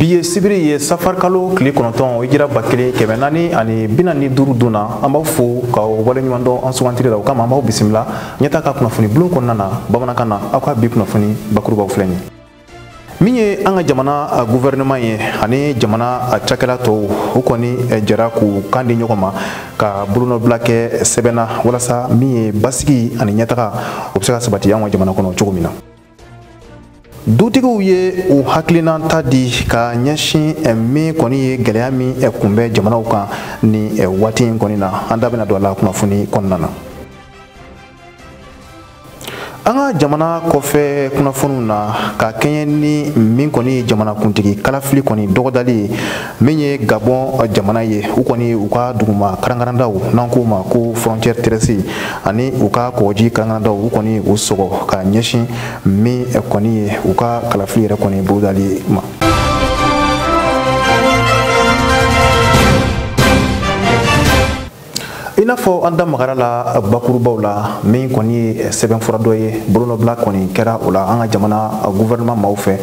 Biye sibiri ye safar kalo kile kɔnɔntɔn ijira bakele kɛmɛ naani ani binani duuru donna an b'aw fo ka wale ɲuman dɔn an sugantili la o kama an b'aw bisimila ɲɛta ka kunnafoni bulon kɔnɔna na bamanankan na aw ka bi kunnafoni bakurubaw filɛ nin min ye an ka jamana gouvernement ye ani jamana cakɛla tɔw u kɔni jɛra k'u kan di ɲɔgɔn ma ka bolonɔbila kɛ sɛbɛnna walasa min ye basigi ani ɲɛtaga o bɛ se ka sabati an ka jamana kɔnɔ cogo min na. Dutigiw ye u hakilinata di ka ɲɛsin min kɔni ye gɛlɛya min kunbɛ jamanaw kan ni waati in kɔni na an da bɛna don a la kunnafoni kɔnɔna na. An ka jamana kɔfɛ kunnafoniw na ka kɛɲɛ ni min kɔni ye jamanakuntigi kalafili kɔni dɔgɔdali ye min ye Gabon jamana ye u kɔni u ka duguma karangarandaw n'an k'o ma ko frontière terrestre ani u ka kɔgɔji karangarandaw u kɔni u sɔgɔ ka ɲɛsin min kɔni ye u ka kalafili yɛrɛ kɔni bolodali ma. I n'a fɔ an da magara la bakurubaw la min kɔni ye sɛbɛnfura dɔ ye bolonɔbila kɔni kɛra o la an ka jamana gouvernement maaw fɛ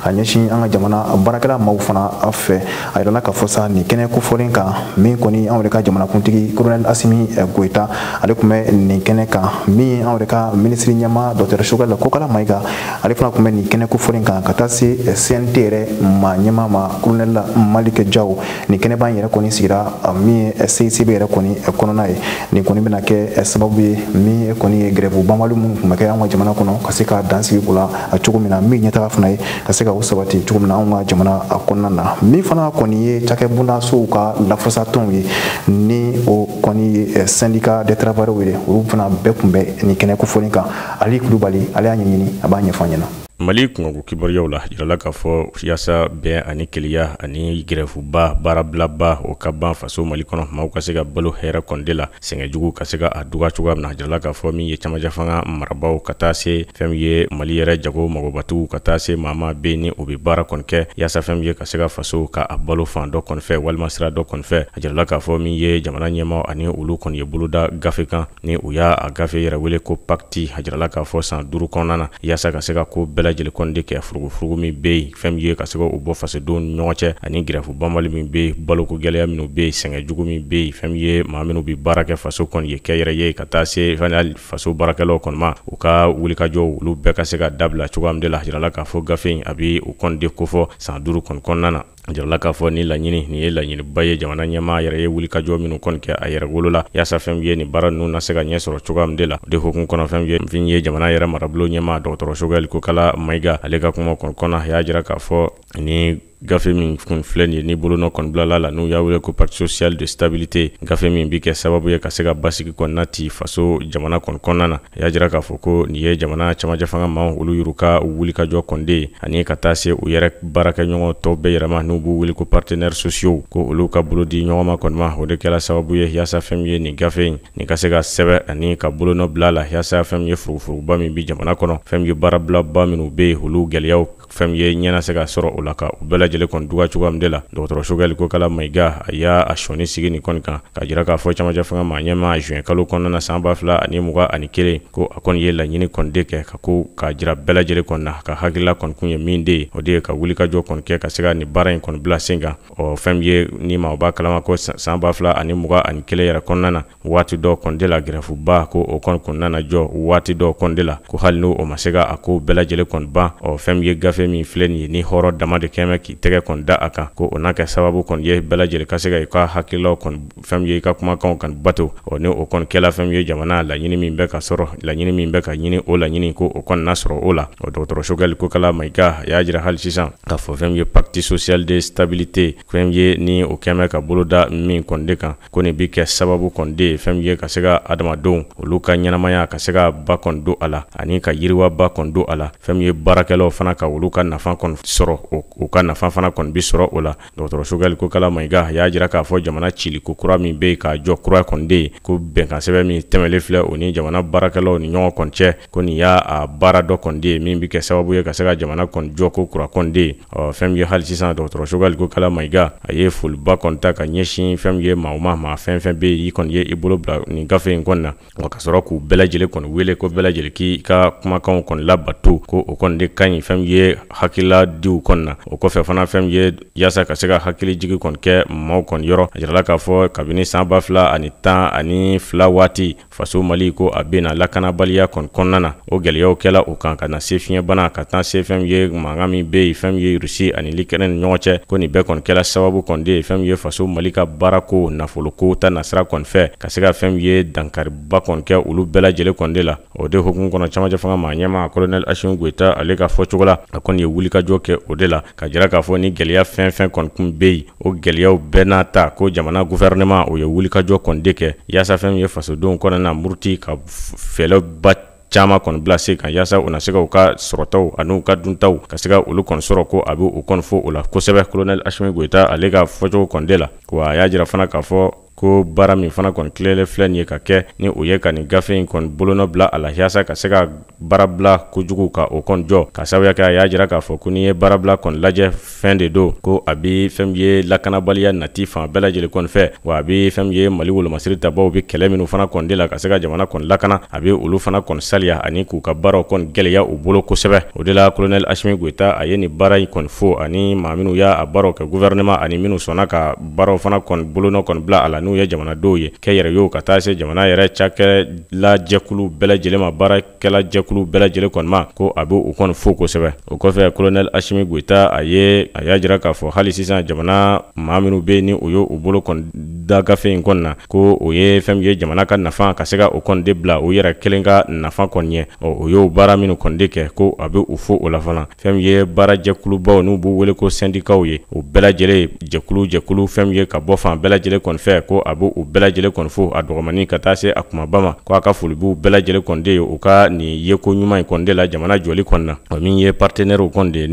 ka ɲɛsin an ka jamana baarakɛla maaw fana fɛ a yirala k'a fɔ sa nin kɛnɛ kofɔlen kan min kɔni an yɛrɛ ka jamanakuntigi colonel Asimi Goita ale tun bɛ nin kɛnɛ kan min an yɛrɛ ka ministre ɲɛma Dr Choguel Kokala Mayiga ale fana tun bɛ nin kɛnɛ kofɔlen kan ka taa se CNT yɛrɛ ma ɲɛma ma colonel Malik Diaw nin kɛnɛba yɛrɛ kɔni sigira min ye CICB yɛrɛ kɔni kɔnɔna nin kɔni bɛna kɛ sababu ye min kɔni ye grève banbali minnu tun bɛ kɛ an ka jamana kɔnɔ ka se ka dansigi o la cogo min na min ɲɛtaga fana ye ka se ka o sabati cogo min na an ka jamana kɔnɔna na min fana kɔni ye cakɛbondasow ka lafasatɔnw ye ni o kɔni ye syndicat des travailleurs ye olu fana bɛɛ tun bɛ nin kɛnɛ kofɔlen kan Ali Kulubali ale y'a ɲɛɲini a b'a ɲɛfɔ an ɲɛna. Mali kungo kibaruyaw la jirala k'a fɔ yaasa bɛn ani keleya ani grèveba baarabilaba o ka ban faso Mali kɔnɔ maaw ka se ka balo hɛrɛ kɔnde la sɛngɛjugu ka se ka a duga cogoya min na jirala k'a fɔ min ye camancɛ fanga marabaw ka taa se fɛn min ye Mali yɛrɛ jago magobatigiw ka taa se maa bɛ ni o bɛ baara kɔni kɛ yaasa fɛn min ye ka se ka faso ka a balo fan dɔ kɔni fɛ walima sira dɔ kɔni fɛ a jirala k'a fɔ min ye jamana ɲɛmaw ani olu kɔni ye boloda gafe kan ni u y'a gafe yɛrɛ wele ko pacte a jirala k'a fɔ san 5 kɔnɔna na yaasa ka se ka ko bɛɛ lajɛlen kɔni kɛ furugufurugu min bɛ yen fɛn min ye ka se k'o bɔ fasodenw ni ɲɔgɔn cɛ ani grève banbali min bɛ yen baloko gɛlɛya minnu bɛ yen sɛngɛjugu min bɛ yen fɛn min ye maa minnu bɛ baara kɛ faso kɔni ye kɛ yɛrɛ ye ka taa se faso baarakɛlaw kɔni ma u ka wulikajɔ olu bɛɛ ka se ka dabila cogoya min de la jirala k'a fɔ gafe in a bɛ u kɔni de kofɔ san 5 kɔni kɔnɔna na jirala k'a fɔ ni laɲini nin ye laɲiniba ye jamana ɲɛmaa yɛrɛ ye wulikajɔ minnu kɔni kɛ a yɛrɛ wolo la yaasa fɛn min ye nin baara ninnu na se ka ɲɛ sɔrɔ cogoya min de la de hukumu kɔnɔ fɛn ye jamana yɛrɛ marabolo ɲɛmaa Dr Choguel Kokala Mayiga ale ka kuma kɔnɔ a y'a jira k'a fɔ ni gafe min kun filɛ nin ye ni bolonɔ kɔni bilala la n'u y'a wele ko parti social de stabilité gafe min bi kɛ sababu ye ka se ka basigi kɔnɔna ti faso jamana kɔnɔna na a y'a jira k'a fɔ ko nin ye jamana camancɛ fanga maaw olu y'u ka wulikajɔ kɔnde ani ka taa se u yɛrɛ baarakɛɲɔgɔn tɔw bɛɛ yɛrɛma n'u b'u wele ko partenaires sociaux ko olu ka bolo di ɲɔgɔn ma kɔni ma o de kɛra sababu ye yaasa fɛn min ye nin gafe in nin ka se ka sɛbɛ ani ka bolonɔ bila la yaasa fɛn min ye furugufuruguba min bi jamana kɔnɔ fɛn min ye baarabilaba minnu bɛ yen olu gɛlɛyaw fɛn ye ɲɛna se ka sɔrɔ o la ka u bɛɛ lajɛlen kɔni duga cogoya min de la Dr Choguel Kokala Mayiga a y'a sɔni sigi nin kɔni kan ka jira k'a fɔ camancɛ fanga maa ɲɛma juin kalo kɔnɔna na san 2021 ko a kɔni ye laɲini kɔni de kɛ ka ko k'a jira bɛɛ lajɛlen kɔni na ka hakilila kɔni kun ye min de ye o de ye ka wulikajɔ kɔni kɛ ka se ka nin baara in kɔni bila sen kan fɛn ye ni maa b'a kalama ko san 2021 yɛrɛ kɔnɔna na waati dɔ kɔni de la grèveba ko o kɔni kɔnɔna na jɔ waati dɔ kɔni de la ko hali n'o o ma se ka a ko bɛɛ lajɛlen kɔni ban fɛn ye gafe min filɛ nin ye ni hɔrɔn dama de kɛmɛ k'i tɛgɛ kɔni da a kan ko o n'a kɛ sababu kɔni ye bɛɛ lajɛlen ka se ka i ka hakililaw kɔni fɛn ye i ka kumakanw kɔni bato ni o kɔni kɛla fɛn ye jamana laɲini min bɛ ka sɔrɔ laɲini min bɛ ka ɲini o laɲini ko o kɔni na sɔrɔ o la Dr Choguel Kokala Mayiga y'a jira hali sisan k'a fɔ fɛn ye parti social de stabilité fɛn ye ni o kɛmɛ ka boloda min kɔni de kan ko nin bi kɛ sababu kɔni de ye fɛn ye ka se ka adamadenw olu ka ɲɛnamaya ka se ka ba kɔni don a la ani ka yiriwaba kɔni don a la fɛn ye baarakɛlaw fana ka olu ka nafa kɔni sɔrɔ o ka nafa nafa fana kɔni bi sɔrɔ o la dɔgɔtɔrɔ Sugali ko Kala Mayiga y'a jira k'a fɔ jamana cili ko kura min bɛ ka jɔ kura kɔni de ko bɛnkan sɛbɛn min tɛmɛlen filɛ o ni jamana baarakɛlaw ni ɲɔgɔn kɔni cɛ ko nin y'a baara dɔ kɔni de min bi kɛ sababu ye ka se ka jamana kɔni jɔ ko kura kɔni de fɛn min ye hali sisan dɔgɔtɔrɔ Sugali ko Kala Mayiga a ye foliba kɔni ta ka ɲɛsin fɛn min ye maa fɛn fɛn bɛ i kɔni ye i bolo bila nin gafe in kɔni na wa ka sɔrɔ k'u bɛɛ lajɛlen kɔni wele ko bɛɛ lajɛlen k'i ka kumakanw kɔni labato ko o kɔni de ka ɲi fɛn min ye hakilila diw kɔni na o kɔfɛ fana fɛn min ye yaasa ka se ka hakili jigi kɔni kɛ maaw kɔni yɔrɔ a jirala k'a fɔ kabini san 2012 waati faso Mali ko a bɛna lakanabaliya kɔni kɔnɔna na o gɛlɛyaw kɛla o kan ka na se fiɲɛbana ka taa se fɛn min ye mankan min bɛ yen fɛn min ye Rusi ani Ukraine ni ɲɔgɔn cɛ ko nin bɛɛ kɔni kɛla sababu kɔni de fɛn min ye faso Mali ka baarako nafoloko ta nasira kɔni fɛ ka se ka fɛn min ye dankariba kɔni kɛ olu bɛɛ lajɛlen kɔni de la o de hukumu kɔnɔ camancɛ fanga maa ɲɛma Colonel Assimi Goïta ale ka fɔ cogo la a kɔni ye wulikajɔ kɛ o de la ka jira k'a fɔ ni gɛlɛya fɛn fɛn kɔni kun bɛ yen o gɛlɛyaw bɛɛ n'a ta ko jamana gouvernement o ye wulikajɔ kɔni de kɛ yaasa fɛn min ye fasodenw kɔnɔna muruti ka fɛlɛba caman kɔni bila se kan yaasa u na se ka u ka sɔrɔtaw ani u ka duntaw ka se ka olu kɔni sɔrɔ ko a bɛ u kɔni fɔ o la kosɛbɛ Colonel Assimi Goïta ale ka fɔcogo kɔni de la wa a y'a jira fana k'a fɔ ko baara min fana kɔni tilelen filɛ nin ye ka kɛ ni o ye ka nin gafe in kɔni bolonɔ bila a la yaasa ka se ka baara bila kojugu ka o kɔni jɔ ka sababuya kɛ a y'a jira k'a fɔ ko n'i ye baara bila kɔni lajɛ fɛn de don ko a bɛ fɛn min ye lakanabaliya nati fan bɛɛ lajɛlen kɔni fɛ wa a bɛ fɛn min ye Mali wolomasiri tabaw bɛ kɛlɛ minnu fana kɔni de la ka se ka jamana kɔni lakana a bɛ olu fana kɔni saliya ani k'u ka baaraw kɔni gɛlɛya u bolo kosɛbɛ o de la Colonel Assimi Goïta a ye nin baara in kɔni fɔ ani maa minnu y'a baaraw kɛ gouvernement ani minnu sɔnna ka baaraw fana kɔni bolonɔ kɔni bila a la n'u ye jamanadenw ye kɛ yɛrɛ y'o ka taa se jamana yɛrɛ cakɛla jɛkulu bɛɛ lajɛlen ma baarakɛla jɛkulu bɛɛ lajɛlen kɔni ma ko a bɛ u kɔni fo kosɛbɛ o kɔfɛ Colonel Assimi Goïta a y'a jira k'a fɔ hali sisan jamana maa minnu bɛ ni o ye u bolo kɔni da gafe in kɔni na ko o ye fɛn min ye jamana ka nafa ka se ka o kɔni de bila o yɛrɛ kelen ka nafa kɔni ye o y'o baara minnu kɔni de kɛ ko a bɛ u fo o la fana fɛn min ye baara jɛkulubaw n'u b'u wele ko syndicats ye o bɛɛ lajɛlen jɛkulu fɛn min ye ka bɔ fan bɛɛ lajɛlen kɔni fɛ ko a bɛ u bɛɛ lajɛlen kɔni fo a dɔgɔmani ka taa se a kumaba ma ko a ka foli b'u bɛɛ lajɛlen kɔni de ye u ka nin yeko ɲuman in kɔni de la jamana jɔli kɔni na o min ye partenaires kɔni de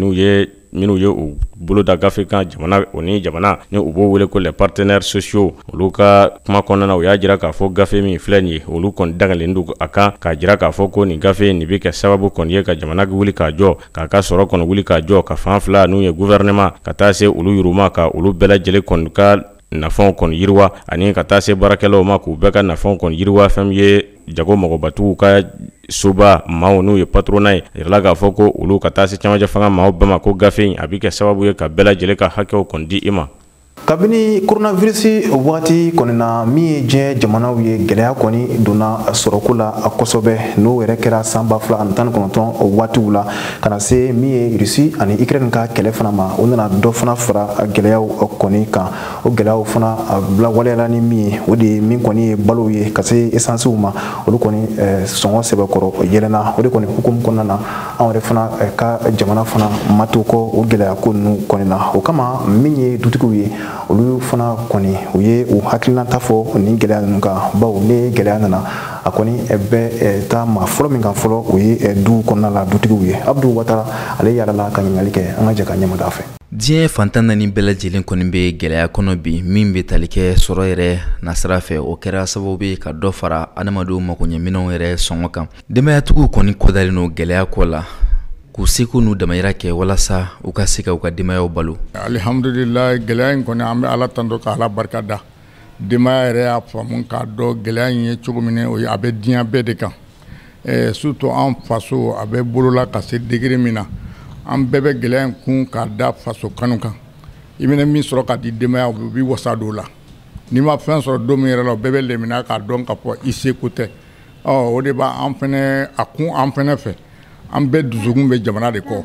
minnu ye u bolo da gafe kan jamana o ni jamana ni u b'o wele ko les partenaires sociaux olu ka kuma kɔnɔna na u y'a jira k'a fɔ gafe min filɛ nin ye olu kɔni dangalen don a kan k'a jira k'a fɔ ko nin gafe nin bɛ kɛ sababu kɔni ye ka jamana wuli k'a jɔ k'a ka sɔrɔ kɔni wuli k'a jɔ ka fan fila n'u ye gouvernement ka taa se olu yuruma ka olu bɛɛ lajɛlen kɔni ka nafanw kɔni yiriwa ani ka taa se baarakɛlaw ma k'u bɛɛ ka nafanw kɔni yiriwa fɛn min ye jago mɔgɔbatigiw ka soba maaw n'u ye patronat ye yirala k'a fɔ ko olu ka taa se camancɛ fanga maaw bɛɛ ma ko gafe in a bɛ kɛ sababu ye ka bɛɛ lajɛlen ka hakɛw kɔni di i ma kabini coronavirus waati kɔni na min ye diɲɛ jamanaw ye gɛlɛya kɔni donna sɔrɔko la kosɛbɛ n'o yɛrɛ kɛra san 2019 waatiw la ka na se min ye Rusi ani Ukraine ka kɛlɛ fana ma o nana dɔ fana fara gɛlɛyaw kɔni kan o gɛlɛyaw fana bila waleyala ni min ye o de ye min kɔni ye balow ye ka se esansiw ma olu kɔni sɔngɔ sɛbɛkɔrɔ yɛlɛnna o de kɔni hukumu kɔnɔna na anw yɛrɛ fana ka jamana fana ma to kɔ o gɛlɛya ko ninnu kɔni na o kama min ye dutigiw ye olu fana kɔni u ye u hakilinata fɔ ni gɛlɛya ninnu kan bawo ni gɛlɛya nana a kɔni bɛ taa maa fɔlɔ min kan fɔlɔ o ye du kɔnɔna la dutigiw ye Abdou Watara ale yalala ka ɲininkali kɛ an ka jɛ ka ɲɛmada fɛ diɲɛ fantan naani bɛɛ lajɛlen kɔni bɛ gɛlɛya kɔnɔ bi min bɛ tali kɛ sɔrɔ yɛrɛ nasira fɛ o kɛra sababu ye ka dɔ fara adamadenw makoɲɛminɛnw yɛrɛ sɔngɔ kan denbayatigiw kɔni kɔdalen no gɛlɛya kɔ la k'u seko n'u damayira kɛ walasa u ka se ka u ka denbayaw balo alhamdulillah gɛlɛya in kɔni an bɛ ala tanto ka ala barika da denbaya yɛrɛ y'a faamu k'a dɔn gɛlɛya in ye cogo min o ye a bɛ diɲɛ bɛɛ de kan surtout an faso a bɛ bolola ka se degré min na an bɛɛ bɛ gɛlɛya in kun k'a da faso kanu kan i bɛna min sɔrɔ ka di denbaya u bɛ wasa don la n'i ma fɛn sɔrɔ don min yɛrɛ la o bɛɛ bɛ lemina k'a dɔn ka fɔ i seko tɛ o de b'an fɛnɛ a kun an fɛnɛ fɛ an bɛɛ dusukun bɛ jamana de kɔ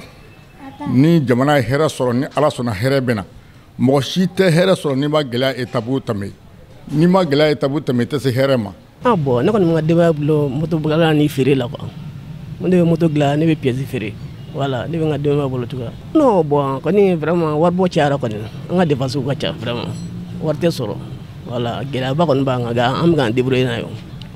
ni jamana ye hɛrɛ sɔrɔ ni ala sɔnna hɛrɛ bɛ na mɔgɔ si tɛ hɛrɛ sɔrɔ n'i ma gɛlɛya étape tɛmɛ n'i ma gɛlɛya étape tɛmɛ i tɛ se hɛrɛ ma bon ne kɔni bɛ n ka denbaya bolo moto dilan ni feere la quoi ne bɛ moto dilan ne bɛ pièce feere voilà ne bɛ n ka denbaya bolo cogoya non bon kɔni vraiment wari bɔ cayara kɔni an ka dépense ka ca vraiment wari tɛ sɔrɔ voilà gɛlɛyaba kɔni b'an kan nka an bɛ k'an débrouiller n'a ye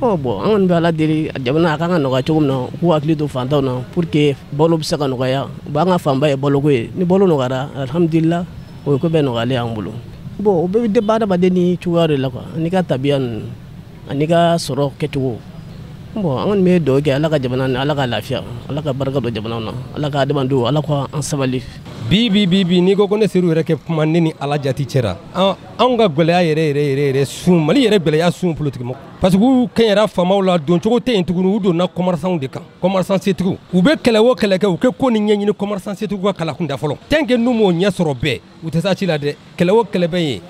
bon an kɔni bɛ ala deli jamana a kan ka nɔgɔya cogo min na k'u hakili to fantanw na pour que balo bɛ se ka nɔgɔya u b'an ka fanba ye baloko ye ni balo nɔgɔyara alhamdulillah o ye ko bɛɛ nɔgɔyalen y'an bolo bon o bɛɛ bɛ adamaden ni cogoya de la quoi ani ka tabiya ninnu ani ka sɔrɔ kɛcogo bon an kɔni bɛ dugawu kɛ ala ka jamana ni ala ka lafiya ala ka barika don jamana na ala ka adamadenw ala ka an sabali bi n'i ko ne seru yɛrɛ kɛ kuma ne ni ala jati cɛra anw ka gwɛlɛya yɛrɛ sun mali yɛrɛ gwɛlɛya sun politique mɔgɔ parce que u kɛn yɛrɛ faamaw la don cogo tɛ yen tuguni u donna commerçants de kan commerçant setigiw u bɛ kɛlɛ o kɛlɛ kɛ u kɛ ko ni ɲɛɲini commerçant setigiw ka kala kunda fɔlɔ tant que n'u m'o ɲɛ sɔrɔ bɛɛ u tɛ se ci la dɛ kɛlɛ o kɛlɛ bɛ yen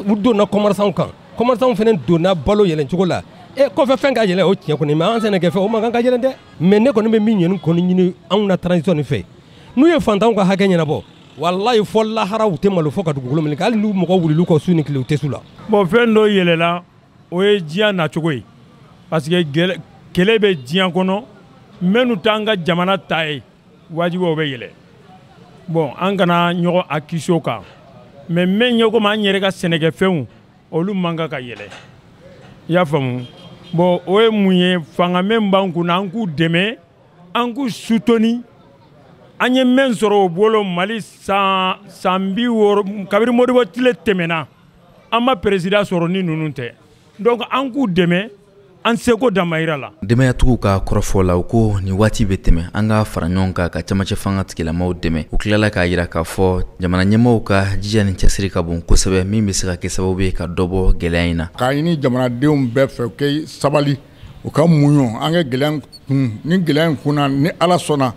u donna commerçants kan commerçants fana donna balo yɛlɛn cogo la kɔfɛ fɛn ka yɛlɛ o tiɲɛ kɔni mais an sɛnɛkɛfɛn o man kan ka yɛlɛn dɛ mais ne kɔni bɛ min ɲini anw na transition nin fɛ n'u ye fantanw ka hakɛ ɲɛnabɔ wallahi fɔ lahara u tɛ malo fɔ ka dugukolo minɛ hali n'u mɔgɔ wulil'u kɔ su ni tile u tɛ su la bon fɛn dɔ yɛlɛla o ye diɲɛ nacogo ye parce que kɛlɛ bɛ diɲɛ kɔnɔ minnu t'an ka jamana ta ye wajibi o bɛ yɛlɛ bon an kana ɲɔgɔn accusé o kan mais min ye komi an yɛrɛ ka sɛnɛkɛfɛnw olu man kan ka yɛlɛ i y'a faamu bon o ye mun ye fanga min b'an kunna an k'u dɛmɛ an k'u soutenir an ye men sɔrɔ o bolo mali san 60 kabiri Modibo tile tɛmɛna an ma président sɔrɔ ni ninnu tɛ donc an k'u dɛmɛ an seko damayira la dɛmɛyatigiw ka kɔrɔfɔ la u ko ni waati bɛ tɛmɛ an ka fara ɲɔgɔn kan ka camancɛ fanga tigilamaw dɛmɛ u tilala k'a yira k'a fɔ jamana ɲɛmaaw ka jija ni cɛsiri ka bon kosɛbɛ min bɛ se ka kɛ sababu ye ka dɔ bɔ gɛlɛya in na k'a ɲini jamanadenw bɛɛ fɛ u kɛ sabali u ka muɲu an ka gɛlɛya kun ni gɛlɛya in kunna ni ala sɔnna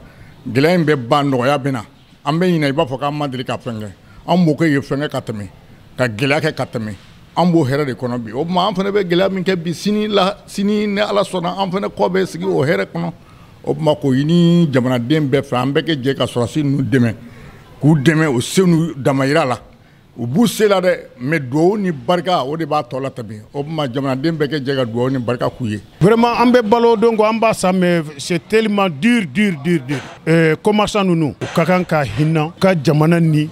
gɛlɛya in bɛ ban nɔgɔya bɛ na an bɛ ɲinɛ i b'a fɔ k'an ma deli ka fɛn kɛ an b'o kɛ ye fɛn kɛ ka tɛmɛ ka gɛlɛya kɛ ka tɛmɛ an b'o hɛrɛ de kɔnɔ bi o tuma an fana bɛ gɛlɛya min kɛ bi sini ni ala sɔnna an fana kɔ bɛ sigi o hɛrɛ kɔnɔ o tuma k'o ɲini jamanaden bɛɛ fɛ an bɛɛ kɛ jɛ ka sɔrɔdasi ninnu dɛmɛ k'u dɛmɛ o se n'u damayira la u b'u se la dɛ mais duwawu ni barika o de b'a tɔ la tɛmɛ o tuma jamanaden bɛɛ kɛ jɛ ka duwawu ni barika k'u ye vraiment an bɛ balo donc an b'a san mais c'est tellement dur commerçant ninnu u ka kan ka hinɛ ka jamana ni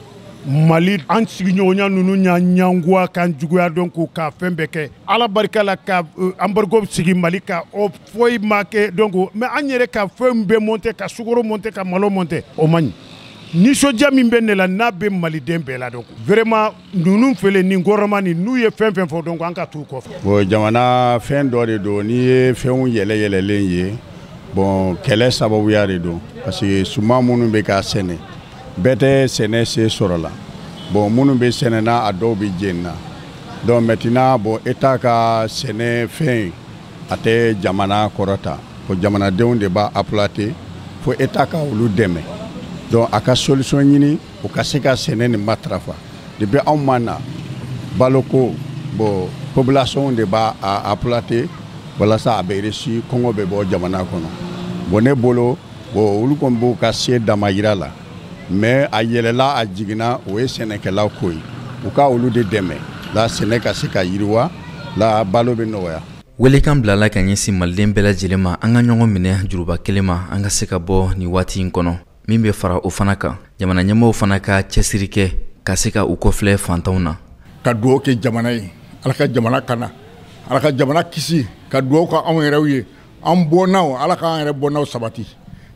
mali an sigiɲɔgɔnya ninnu ɲangoya kan juguya donc ka fɛn bɛɛ kɛ ala barika la ka embargo sigi mali ka o foyi ma kɛ donc mais an yɛrɛ ka fɛn bɛɛ monter ka sukaro monter ka malo monter o man ɲi nisɔndiya min bɛ ne la n'a bɛ maliden bɛɛ la donc vraiment ninnu fɛlɛ nin gouvernement ni n'u ye fɛn fɛn fɔ donc an ka t'u kɔfɛ bon jamana fɛn dɔ de don n'i ye fɛnw yɛlɛyɛlɛlen ye bon kɛlɛ sababuya de don parce que suman minnu bɛ k'a sɛnɛ bɛɛ tɛ sɛnɛ se sɔrɔ la bon minnu bɛ sɛnɛ na a dɔw bɛ jeni na donc maintenant bon état ka sɛnɛ fɛn a tɛ jamana kɔrɔta ko jamanadenw de b'a appâter fo état ka olu dɛmɛ donc a ka solution ɲini u ka se ka sɛnɛ nin matarafa depuis anw ma na baloko bon population de b'a appâter walasa a bɛ réussir kɔngɔ bɛ bɔ jamana kɔnɔ bon ne bolo bon olu kɔni b'u ka se damayira la mais a yɛlɛla a jiginna o ye sɛnɛkɛlaw ko ye u ka olu de dɛmɛ la sɛnɛ ka se ka yiriwa la balo bɛ nɔgɔya welekan bilala ka ɲɛsin maliden bɛɛ lajɛlen ma an ka ɲɔgɔn minɛ juruba kelen ma an ka se ka bɔ nin waati in kɔnɔ min bɛ fara o fana kan jamana ɲɛmaaw fana ka cɛsiri kɛ ka se ka u kɔfilɛ fantanw na ka duwawu kɛ jamana ye ala ka jamana kana ala ka jamana kisi ka duwawu ka anw yɛrɛw ye an bɔnnaw ala k'an yɛrɛ bɔnnaw sabati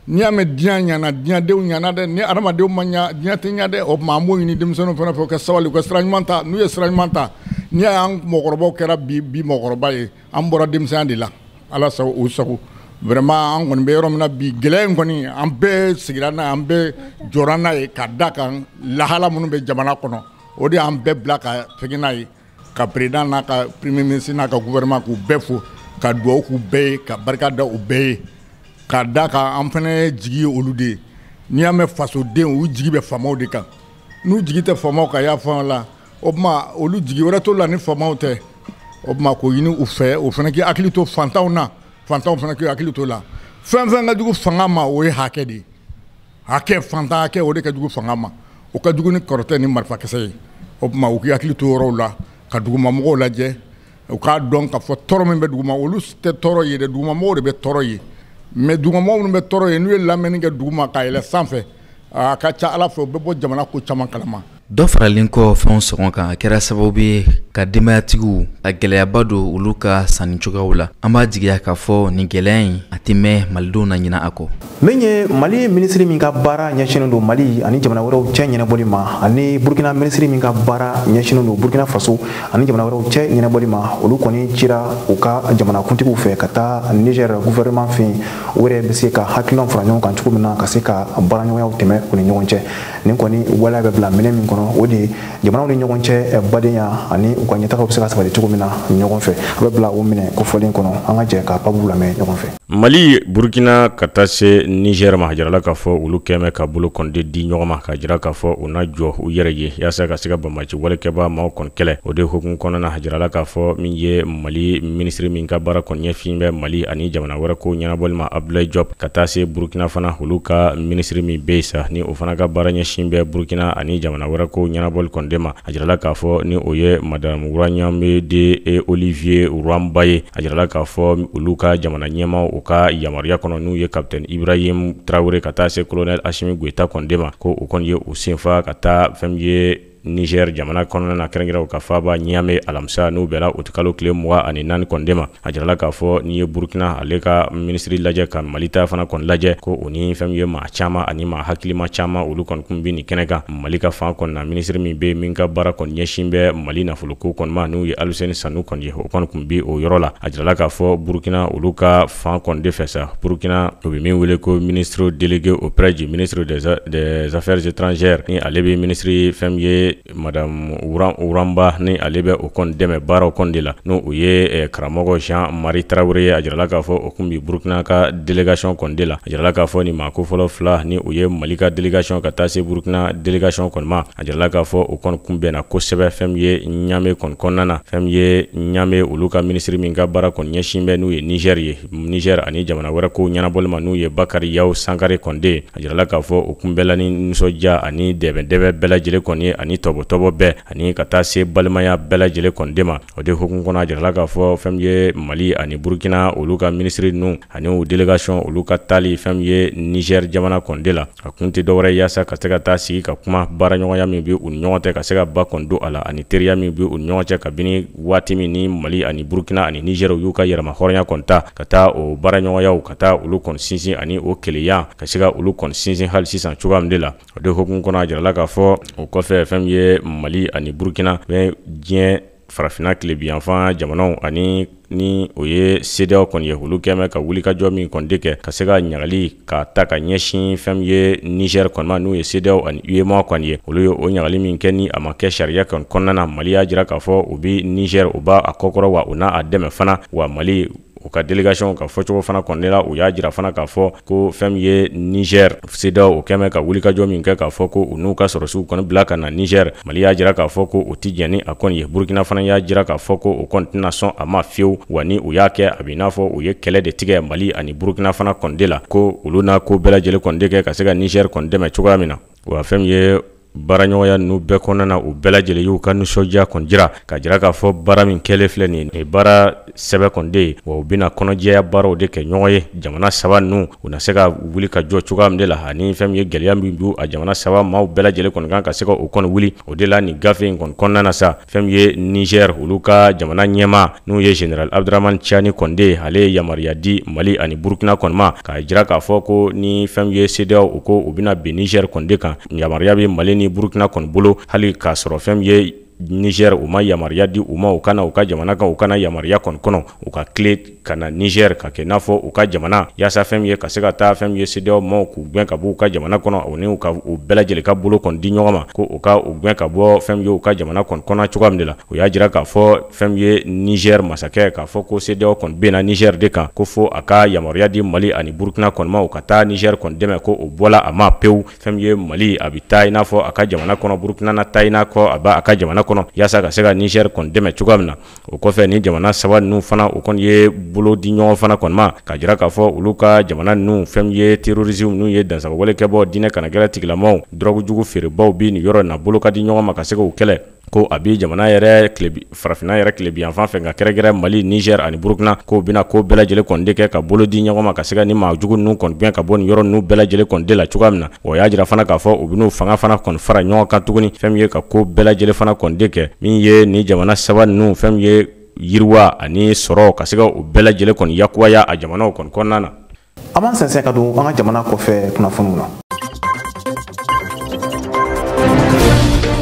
n'i y'a mɛn diɲɛ ɲana diɲɛdenw ɲana dɛ ni adamadenw ma ɲa diɲɛ tɛ ɲa dɛ o tuma an b'o ɲini denmisɛnninw fana fɛ u ka sabali u ka sira ɲuman ta n'u ye sira ɲuman ta n'i y'a y'an mɔgɔkɔrɔbaw kɛra bi mɔgɔkɔrɔba ye an bɔra denmisɛnya de la ala sago u sago vraiment an kɔni bɛ yɔrɔ min na bi gɛlɛya in kɔni an bɛɛ sigira n'a ye an bɛɛ jɔra n'a ye ka da kan lahala minnu bɛ jamana kɔnɔ o de y'an bɛɛ bila ka fɛngɛ n'a ye ka président n'a ka premier ministre n'a ka gouvernement k'u bɛɛ fo ka duwawu k'u bɛɛ ye ka barika da u bɛɛ ye ka da kan an fana jigi ye olu de ye n'i y'a mɛn fasoden u jigi bɛ faamaw de kan n'u jigi tɛ faamaw kan y'a fɔ an la o tuma olu jigi wɛrɛ t'o la ni faamaw tɛ o tuma k'o ɲini u fɛ o fana k'i hakili to fantanw na fantanw fana k'i hakili to la fɛn fɛn ka jugu fanga ma o ye hakɛ de ye hakɛ fantan hakɛ o de ka jugu fanga ma o ka jugu ni kɔrɔtɛ ni marifakisɛ ye o tuma u k'i hakili to yɔrɔw la ka dugumamɔgɔw lajɛ u k'a dɔn k'a fɔ tɔɔrɔ min bɛ duguma olu tɛ tɔɔrɔ ye dɛ dugumamɔgɔw de bɛ tɔɔrɔ ye mais dugumamɔgɔw minnu bɛ tɔɔrɔ ye n'u ye lamɛnni kɛ duguma ka yɛlɛ sanfɛ a ka ca ala fɛ u bɛ bɔ jamana ko caman kalama dɔ faralen kɔ fɛnw sɔgɔn kan a kɛra sababu ye ka denbayatigiw a gɛlɛyaba don olu ka sanni cogoyaw la. An b'a jigiya k'a fɔ nin gɛlɛya in a tɛ mɛn malidenw na ɲina a kɔ. min ye Mali ministre min ka baara ɲɛsinnen don Mali ani jamana wɛrɛw cɛ ɲɛnabɔli ma ani Burkina ministre min ka baara ɲɛsinnen don Burkina Faso ani jamana wɛrɛw cɛ ɲɛnabɔli ma olu kɔni cira u ka jamana kuntigiw fɛ ka taa Niger gouvernement fɛ u yɛrɛ bɛ se ka hakilinaw fara ɲɔgɔn kan cogo min na ka se ka baaraɲɔgɔnyaw tɛmɛ u ni ɲɔgɔn cɛ. Nin kɔni waleya bɛ bila minɛn min kɔnɔ o de ye jamanaw ni ɲɔgɔn cɛ badenya ani u ka ɲɛtagaw bɛ se ka sabati cogo min na ɲɔgɔn fɛ. A bɛ bila o minɛ kofɔlen kɔnɔ an ka jɛ ka babu lamɛn ɲɔgɔn fɛ. Mali Burkina ka taa se Niger ma jirala k'a fɔ olu kɛmɛ ka bolo kɔnde di ɲɔgɔn ma ka jira k'a fɔ u na jɔ u yɛrɛ ye yaasa ka se ka bamaci walekɛba maaw kɔni kɛlɛ. O de hukumu kɔnɔna jirala k'a fɔ min ye Mali ministre min ka baara kɔni ɲɛfin bɛ Mali ani jamana wɛrɛ ko ɲɛnabɔli ma Abdoulaye Diop ka taa se Burkina fana olu ka ministre min bɛ sa ni o fana ka baara ɲɛfin bɛ Burkina ani jamana wɛrɛ ko ɲɛnabɔli kɔnde ma. A jirala k'a fɔ ni o ye madame Wuranyambe de Olivier Ourambaye a jirala k'a fɔ olu ka jamana ɲɛmaaw u ka yamaruya kɔnɔ n'u ye capitaine Ibrahim Traoré ka taa se colonel Assimi Goïta kɔnde ma ko u kɔni ye u senfa ka taa fɛn ye Niger jamana kɔnɔna na kɛrɛnkɛrɛnw ka faba Niamey alamisa n'u bɛla o kalo tile 24 kɔnde ma. A jirala k'a fɔ ni ye Burkina ale ka ministre lajɛ ka Mali ta fana kɔni lajɛ ko o ni fɛn ye maa caman ani maa hakilima caman olu kɔni kun bɛ nin kɛnɛ kan. Mali ka fan kɔni na ministre min bɛ min ka baara kɔni ɲɛsin bɛ Mali nafoloko kɔni ma n'u ye Aluseni Sanu kɔni ye o kɔni kun bɛ o yɔrɔ la. A jirala k'a fɔ Burkina olu ka fan kɔni de fɛ sa. Burkina o bɛ min wele ko ministre délégué auprès du ministre des affaires étrangères ni ale bɛ ministre fɛn ye madame Ouramba ni ale bɛ o kɔni dɛmɛ baaraw kɔni de la n'o o ye karamɔgɔ Jean-Marie Traoré a jirala k'a fɔ o kun bi Burkina ka délégation kɔni de la. A jirala k'a fɔ ni maa ko fɔlɔ fila ni o ye Mali ka délégation ka taa se Burkina délégation kɔni ma. A jirala k'a fɔ o kɔni kun bɛnna kosɛbɛ fɛn ye Niamey kɔni kɔnɔna na fɛn ye Niamey olu ka ministre min ka baara kɔni ɲɛsin bɛ n'u ye Niger ye Niger ani jamana wɛrɛ ko ɲɛnabɔli ma n'u ye Bakari Yaw Sankare kɔnde. A jirala k'a fɔ o kun bɛla ni nisɔndiya ani dɛbɛ bɛɛ lajɛlen kɔni ye ani tɔbɔ bɛɛ ani ka taa se balimaya bɛɛ lajɛlen kɔnde ma. O de hukumu kɔnɔ a jirala k'a fɔ fɛn ye Mali ani Burkina olu ka ministre nu ani o délégation olu ka taali fɛn ye Niger jamana kɔnde la. A kun tɛ dɔwɛrɛ yaasa ka se ka taa sigi ka kuma baaraɲɔgɔnya min bɛ u ni ɲɔgɔn cɛ ka se ka ba kɔndo a la ani teriya min bɛ u ni ɲɔgɔn cɛ kabini waati min ni Mali ani Burkina ani Niger u y'u ka yɛrɛma hɔrɔnya kɔni ta ka taa o baaraɲɔgɔnyaw ka taa olu kɔni sinsin ani o keleya ka se ka olu kɔni sinsin hali sisan cogoya min de la. O de hukumu kɔnɔ a jirala k'a fɔ o kɔfɛ fɛn ye Mali ani Burkina bɛ diɲɛ farafina tilebiyanfan jamanaw ani ni o ye CEDEAO kɔni ye olu kɛmɛ ka wulikajɔ min kɔni de kɛ ka se ka ɲagali ka ta ka ɲɛsin fɛn ye Niger kɔni ma n'u ye CEDEAO ani UEMOA kɔni ye olu ye o ɲagali min kɛ ni a ma kɛ sariya kɔni kɔnɔna na. Mali y'a jira k'a fɔ u bɛ Niger u b'a a kɔkɔrɔ wa u n'a a dɛmɛ fana wa Mali u ka délégation ka fɔcogo fana kɔni la u y'a jira fana k'a fɔ ko fɛn ye Niger CEDEAO o kɛmɛ ka wulikajɔ min kɛ k'a fɔ ko u n'u ka sɔrɔsiw kɔni bila ka na Niger. Mali y'a jira k'a fɔ ko u ti jɛn ni a kɔni ye. Burkina fana y'a jira k'a fɔ ko o kɔni tɛna sɔn a ma fiyewu wa ni u y'a kɛ a bɛ i n'a fɔ u ye kɛlɛ de tigɛ Mali ani Burkina fana kɔni de la ko olu n'a ko bɛɛ lajɛlen kɔni de kɛ ka se ka Niger kɔni dɛmɛ cogoya min na. Wa fɛn ye baaraɲɔgɔnya n'u bɛɛ kɔnɔna na u bɛɛ lajɛlen y'u ka nisɔndiya kɔni jira ka jira k'a fɔ baara min kɛlen filɛ nin ye baara sɛbɛ kɔni de ye wa u bɛna kɔnɔjɛya baaraw de kɛ ɲɔgɔn ye. Jamana saba ninnu u na se ka wuli ka jɔ cogoya min de la ani fɛn ye gɛlɛya min b'u a jamana saba maaw bɛɛ lajɛlen kɔni kan ka se ka o kɔni wuli. O de la nin gafe in kɔni kɔnɔna na sa fɛn ye Niger olu ka jamana ɲɛmaa n'u ye Général Abdramane Tiani kɔnde ale ye yamaruya di Mali ani Burkina kɔni ma ka jira k'a fɔ ko ni fɛn ye CEDEAO u ko u bɛna bin Niger kɔnde kan yamaruya bɛ Mali ni Burkina kɔni bolo hali k'a sɔrɔ fɛn ye Niger u ma yamaruya di u ma u kana u ka jamana kan u kana yamaruya kɔni kɔnɔ u ka tile ka na Niger ka kɛ n'a fɔ u ka jamana yaasa fɛn ye ka se ka taa fɛn ye CEDEAO maaw k'u gɛn ka bɔ u ka jamana kɔnɔ u ni u ka u bɛɛ lajɛlen ka bolo kɔni di ɲɔgɔn ma ko u ka u gɛn ka bɔ fɛn ye u ka jamana kɔni kɔnɔ cogoya min de la. U y'a jira k'a fɔ fɛn ye Niger masakɛ k'a fɔ ko CEDEAO kɔni bɛnna Niger de kan ko fo a ka yamaruya di Mali ani Burkina kɔni ma u ka taa Niger kɔni dɛmɛ ko o bɔla a ma pewu. Fɛn ye Mali a bɛ taa i n'a fɔ a ka jamana kɔnɔ Burkina na taa i n'a fɔ a b'a a ka jamana kɔnɔ kɔnɔ yaasa ka se ka Niger kɔni dɛmɛ cogoya min na. O kɔfɛ ni jamana saba ninnu fana o kɔni ye bolo di ɲɔgɔn fana kɔni ma ka jira k'a fɔ olu ka jamana ninnu fɛn ye terrorisme ninnu ye dansagawale kɛbɔ diinɛ kanagɛlɛ tigilamaw drogue jugu feerebaw bi ni yɔrɔ na bolo ka di ɲɔgɔn ma ka se k'o kɛlɛ ko a bi jamana yɛrɛ farafina yɛrɛ tilebiyan fan fɛ ka kɛrɛkɛrɛ Mali, Niger ani Burkina ko bina ko bɛɛ lajɛlen kɔni de kɛ ka bolo di ɲɔgɔn ma ka se ka ni maa jugu ninnu kɔni gɛn ka bɔ ni yɔrɔ ninnu bɛɛ lajɛlen kɔni de la cogoya min na. O y'a jira fana k'a fɔ u bin'u fanga fana kɔni fara ɲɔgɔn kan tuguni fɛn ye ka ko bɛɛ lajɛlen fana kɔni de kɛ min ye ni jamana saba ninnu fɛn ye yiriwa ani sɔrɔ ka se ka u bɛɛ lajɛlen kɔni yakubaya a jamanaw kɔni kɔnɔna na. An b'an sɛnsɛn ka don an ka jamana kɔfɛ kunnafoniw na.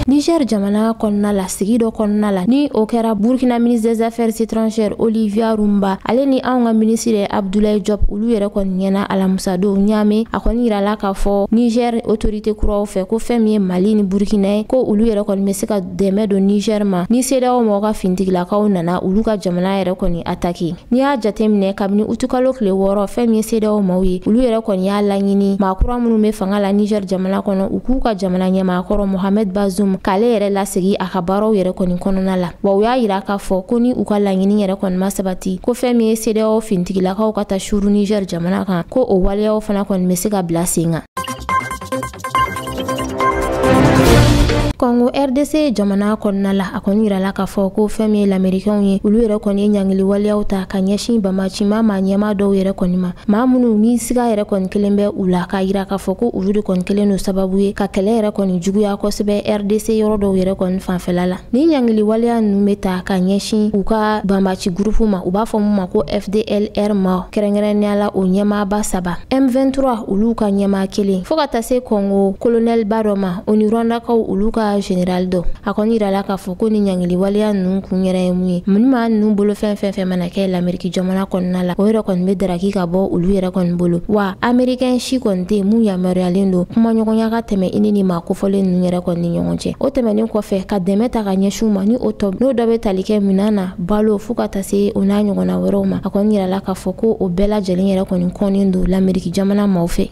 Niger jamana kɔnɔna la sigi dɔ kɔnɔna la ni o kɛra Burkina ministre des affaires étrangères Olivier Rumba ale ni anw ka ministre Abdoulaye Diop olu yɛrɛ kɔni ɲɛna alamisa don ɲaame a kɔni yirala k'a fɔ Niger autorité kuraw fɛ ko fɛn min ye Mali ni Burkina ye ko olu yɛrɛ kɔni bɛ se ka dɛmɛ don Niger ma ni CEDEAO mɔgɔw ka fintigilakaw nana olu ka jamana yɛrɛ kɔni attaquer. Ni y'a jateminɛ kabini utukalo tile 6 fɛn min ye CEDEAO mɔgɔw ye olu yɛrɛ kɔni y'a laɲini maakura minnu bɛ fanga la Niger jamana kɔnɔ u k'u ka jamana ɲɛmaakɔrɔ Mohamed Bazoum k'ale yɛrɛ lasegi a ka baaraw yɛrɛ kɔni kɔnɔna la. Wa u y'a yira k'a fɔ ko ni u ka laɲini yɛrɛ kɔni ma sabati ko fɛn min ye CEDEAO fintigilakaw ka taa shuru Niger jamana kan ko o waleyaw fana kɔni bɛ se ka bila sen kan. Congo RDC jamana kɔnɔna la a kɔni yirala k'a fɔ ko fɛn min ye l'Américain ye olu yɛrɛ kɔni ye ɲangili waleyaw ta ka ɲɛsin Bamacima ma ɲɛma dɔw yɛrɛ kɔni ma maa minnu ni siga yɛrɛ kɔni kelen bɛ u la k'a yira k'a fɔ ko olu de kɔni kelen no sababu ye ka kɛlɛ yɛrɛ kɔni juguya kosɛbɛ RDC yɔrɔ dɔw yɛrɛ kɔni fanfɛla la. Ni ɲangili waleya ninnu bɛ ta ka ɲɛsin u ka Bamaci groupe ma u b'a fɔ mun ma ko FDLR ma kɛrɛnkɛrɛnnenya la o ɲɛmaaba saba M23 olu ka ɲɛmaa kelen fo ka taa se Congo colonel Baroma o ni Rwandakaw olu ka général do a kɔni yirala k'a fɔ ko ni ɲangili waleya ninnu kun yɛrɛ ye mun ye mun maa ninnu bolo fɛn mana kɛ l'Amérique jamana kɔnɔna la o yɛrɛ kɔni bɛ daraki ka bɔ olu yɛrɛ kɔni bolo wa Américain si kɔni tɛ mun yamaruyalen do kuma ɲɔgɔnya ka tɛmɛ i ni maa kofɔlen ninnu yɛrɛ kɔni ni ɲɔgɔn cɛ. O tɛmɛnen kɔfɛ ka dɛmɛ ta ka ɲɛsin ma ni o tɔ n'o dɔ bɛ tali kɛ minan na balo fo ka taa se o n'a ɲɔgɔnna wɛrɛw ma a kɔni yirala k'a fɔ ko o bɛɛ lajɛlen yɛrɛ kɔni kɔnnen do l'Amérique jamana maaw fɛ.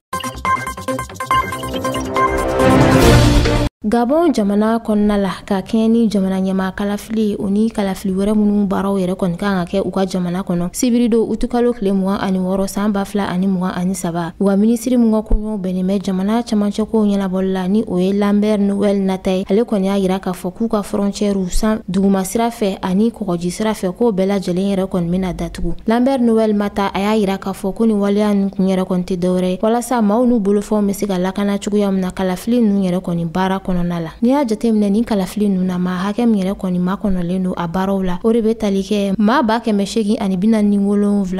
Gabon jamana kɔnɔna la ka kɛɲɛ ni jamana ɲɛmaa kalafili o ni kalafili wɛrɛ minnu baaraw yɛrɛ kɔni kan ka kɛ u ka jamana kɔnɔ sibiri do utukalo tile 26 san 2023 u ka minisiri min ka kɔɲɔ bɛnnen bɛ jamana camancɛkow ɲɛnabɔli la ni o ye Lambert Noël Nata ye ale kɔni y'a yira k'a fɔ k'u ka frontières san duguma sira fɛ ani kɔgɔji sira fɛ k'o bɛɛ lajɛlen yɛrɛ kɔni bɛna datugu. Lambert Noël Mata a y'a yira k'a fɔ ko ni waleya ninnu kun yɛrɛ kɔni tɛ dɔwɛrɛ ye walasa maaw n'u bolofɛnw bɛ se ka lakana cogoya min na kalafili ninnu yɛrɛ kɔni baara kɔnɔna la. Ni y'a jateminɛ ni kalafili ninnu na maa hakɛ min yɛrɛ kɔni ma kɔnɔlen do a baaraw la o de bɛ tali kɛ maa 847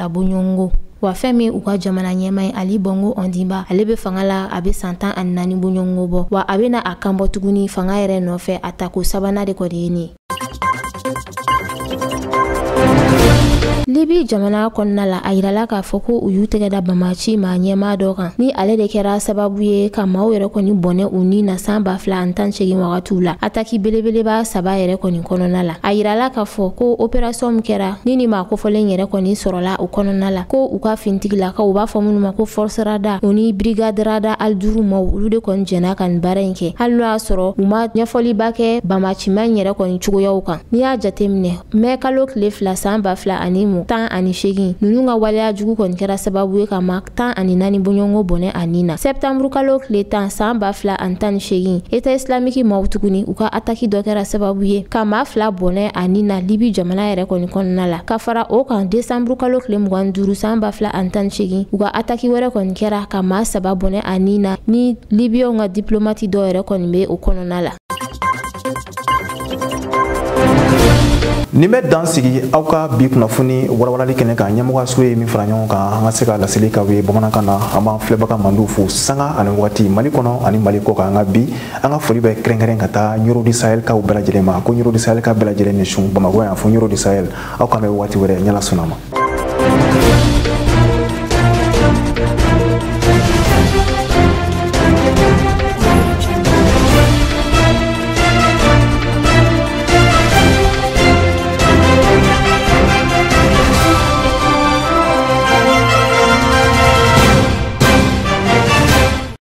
bɔɲɔgɔnko wa fɛn min u ka jamana ɲɛmaa ye Ali Bongo Ondimba ale bɛ fanga la a bɛ san 14 bɔɲɔgɔnko bɔ wa a bɛna a kan bɔ tuguni fanga yɛrɛ nɔfɛ a tako sabanan de kɔni ye nin ye. Libi jamana kɔnɔna la a yirala k'a fɔ ko u y'u tɛgɛ da Bamaci maa ɲɛmaa dɔ kan ni ale de kɛra sababu ye ka maaw yɛrɛ kɔni bɔnɛ u ni na san 2018 wagatiw la ataki belebeleba saba yɛrɛ kɔni kɔnɔna la a yirala k'a fɔ ko opération min kɛra ni maa kofɔlen yɛrɛ kɔni sɔrɔla o kɔnɔna la ko u ka fintigilakaw u b'a fɔ minnu ma ko force rada u ni brigade rada Alduru maw olu de kɔni jɛna ka nin baara in kɛ hali n'o y'a sɔrɔ u ma ɲɛfɔliba kɛ Bamacima yɛrɛ kɔni cogoyaw kan. Ni y'a jateminɛ mai kalo tile 2 san 2018 ninnu ka waleya jugu kɔni kɛra sababu ye ka maa 14 bɔɲɔgɔnko bɔnɛ a nin na. Septembre kalo tile 10 san 2018 État islamique maaw tuguni u ka ataki dɔ kɛra sababu ye ka maa 2 bɔnɛ a nin na Libi jamana yɛrɛ kɔni kɔnɔna la ka fara o kan décembre kalo tile 25 san 2018 u ka ataki wɛrɛ kɔni kɛra ka maa 3 bɔnɛ a nin na ni Libyɛnw ka diplomate dɔ yɛrɛ kɔni bɛ o kɔnɔna la. Nin bɛ dan sigi aw ka bi kunnafoni walawalali kɛnɛ kan ɲɛmɔgɔso ye min fara ɲɔgɔn kan an ka se ka laseli k'aw ye bamanankan na an b'an filɛbaga mandiw fo sanga ani wagati Mali kɔnɔ ani Mali kɔ kan an ka bi an ka foli bɛ kɛrɛnkɛrɛn ka taa Ɲoro du Sahel kaw bɛɛ lajɛlen ma ko Ɲoro du Sahel ka bɛɛ lajɛlen ni sun Bamakɔ yan fo Ɲoro du Sahel aw kan bɛ waati wɛrɛ ɲala sɔnna ma.